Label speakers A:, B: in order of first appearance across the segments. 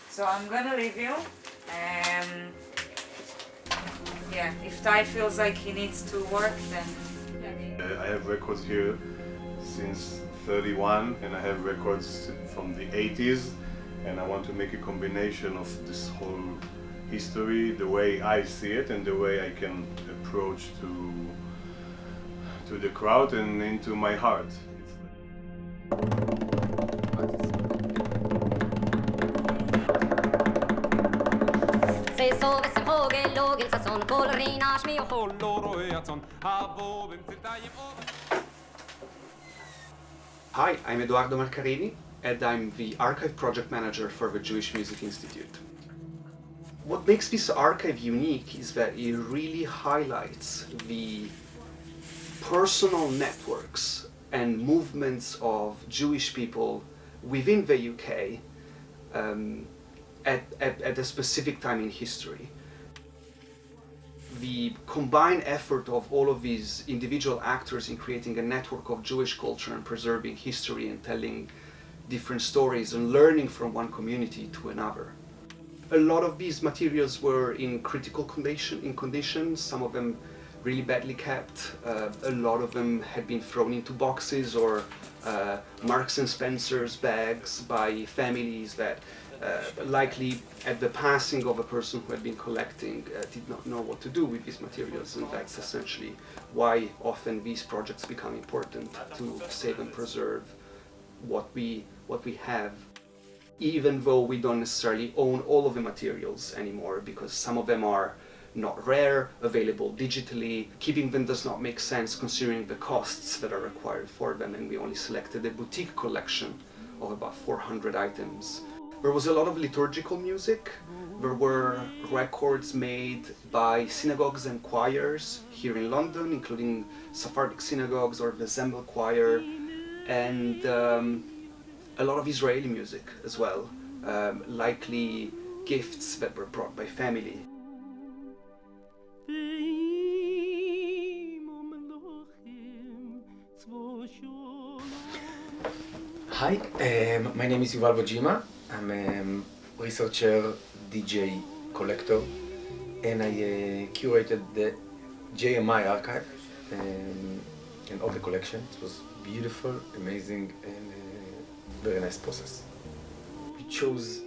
A: So I'm gonna leave you. Yeah, if Ty feels like he needs to work, then...
B: I have records here since 31, and I have records from the 80s, and I want to make a combination of this whole history, the way I see it and the way I can approach to the crowd and into my heart.
C: Hi, I'm Edoardo Marcarini, and I'm the Archive Project Manager for the Jewish Music Institute. What makes this archive unique is that it really highlights the personal networks and movements of Jewish people within the UK at a specific time in history. The combined effort of all of these individual actors in creating a network of Jewish culture and preserving history and telling different stories and learning from one community to another. A lot of these materials were in critical condition, some of them really badly kept. A lot of them had been thrown into boxes or Marks and Spencer's bags by families that likely at the passing of a person who had been collecting did not know what to do with these materials, and that's essentially why often these projects become important, to save and preserve what we have, even though we don't necessarily own all of the materials anymore, because some of them are not rare, available digitally. Keeping them does not make sense considering the costs that are required for them, and we only selected a boutique collection of about 400 items. There was a lot of liturgical music. There were records made by synagogues and choirs here in London, including Sephardic synagogues or the Zembel choir, and a lot of Israeli music as well, likely gifts that were brought by family.
D: Hi, my name is Yuval Wajima. I'm a researcher, DJ, collector, and I curated the JMI Archive and all the collection. It was beautiful, amazing, and very nice process. We chose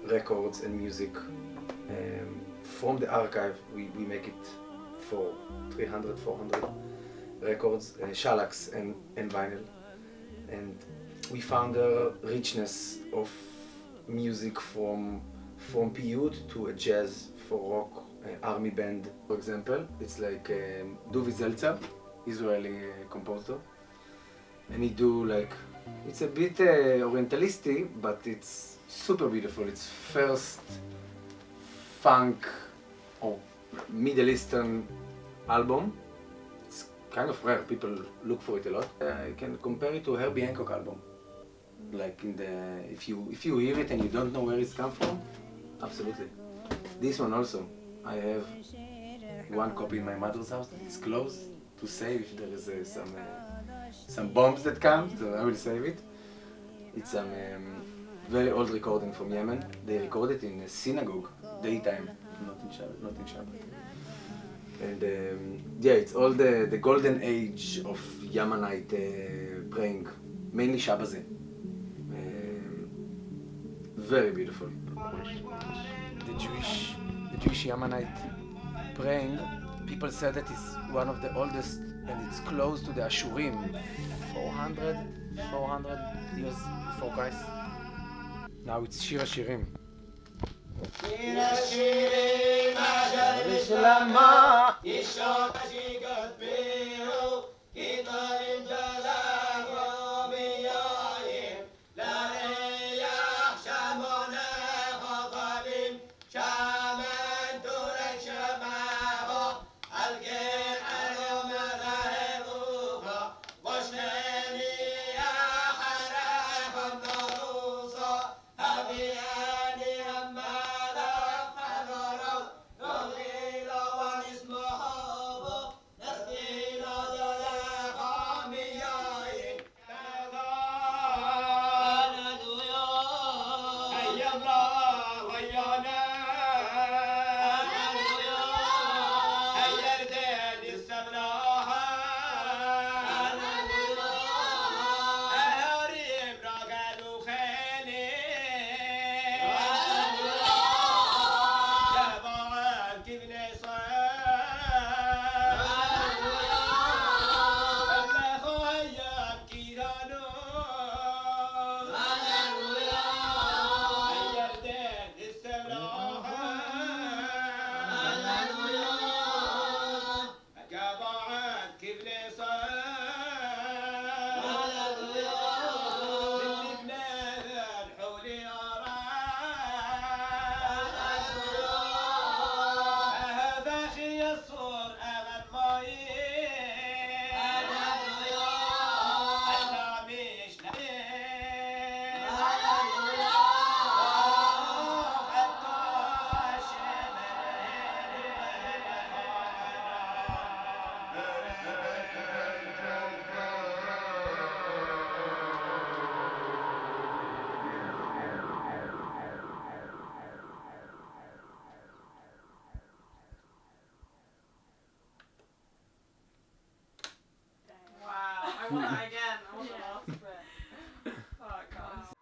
D: records and music from the archive. We make it for 300, 400 records, shallaks and vinyl. And we found a richness of music from Piyut to a jazz, for rock, army band, for example. It's like Duvi Zeltzer, Israeli composer. And he do like, it's a bit orientalistic, but it's super beautiful. It's first funk or Middle Eastern album. It's kind of rare, people look for it a lot. I can compare it to Herbie Hancock album. Like in the, if you hear it and you don't know where it's come from, absolutely. This one also, I have one copy in my mother's house. It's closed to save if there is some bombs that come, so I will save it. It's a very old recording from Yemen. They recorded in a synagogue, daytime, not in Shabbat. And yeah, it's all the golden age of Yemenite praying, mainly Shabbat. Very beautiful. The Jewish Yemenite praying, people said that it's one of the oldest, and it's close to the Ashurim, 400 years before Christ. Now it's Shir HaShirim. Shir HaShirim,
A: Again, on the last bit. Oh, God.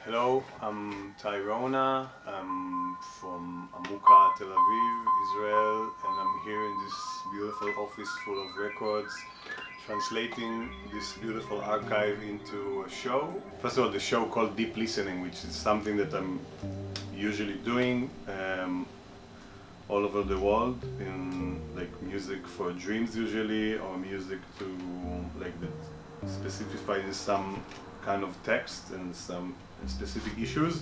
B: Hello, I'm Rona. I'm from Amuka, Tel Aviv, Israel, and I'm here in this beautiful office full of records, translating this beautiful archive into a show. First of all, the show called Deep Listening, which is something that I'm usually doing all over the world, in like music for dreams usually, or music to like that specifies some kind of text and some specific issues.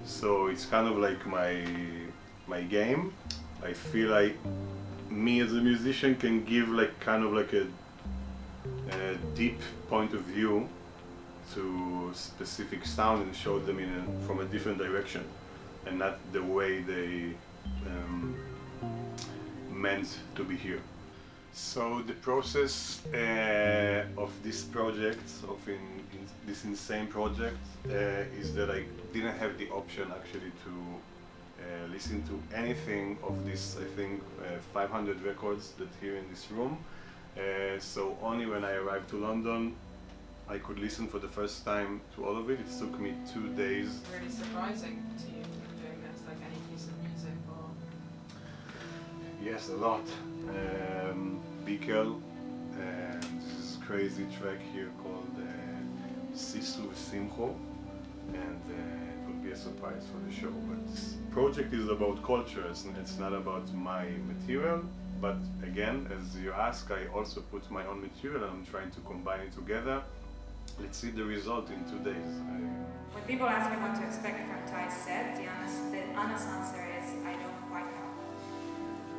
B: So it's kind of like my game. I feel like me as a musician can give like kind of like a deep point of view to specific sound and show them from a different direction, and not the way they meant to be here. So the process of this project, this insane project, is that I didn't have the option actually to listen to anything of this, I think, 500 records that here in this room. So only when I arrived to London, I could listen for the first time to all of it. It took me 2 days.
A: Really surprising to you doing this, like any piece of music or...
B: Yes, a lot. Bikel, this is a crazy track here called Sisu Simcho, and it will be a surprise for the show. But this project is about cultures, and it's not about my material. But again, as you ask, I also put my own material and I'm trying to combine it together. Let's see the result in 2 days.
A: When people ask me what to expect from Ty's set, the honest answer is I don't quite know.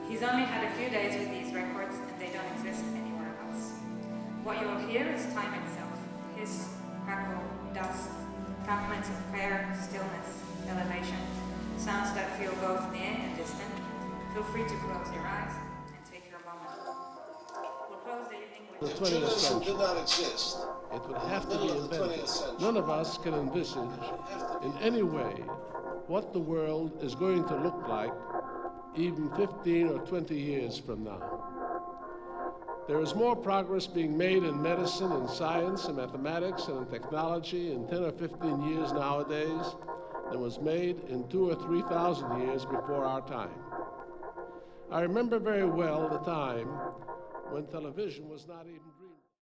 A: He's only had a few days with these records and they don't exist anywhere else. What you'll hear is time itself. Hiss, crackle, dust, compliments of prayer, stillness, elevation, sounds that feel both near and distant. Feel free to close your eyes and take your moment. We'll close the evening with...
E: The 20th century did not exist. It would have to be invented. None of us can envisage in any way what the world is going to look like even 15 or 20 years from now. There is more progress being made in medicine and science and mathematics and in technology in 10 or 15 years nowadays than was made in 2,000 or 3,000 years before our time. I remember very well the time when television was not even dreamed of.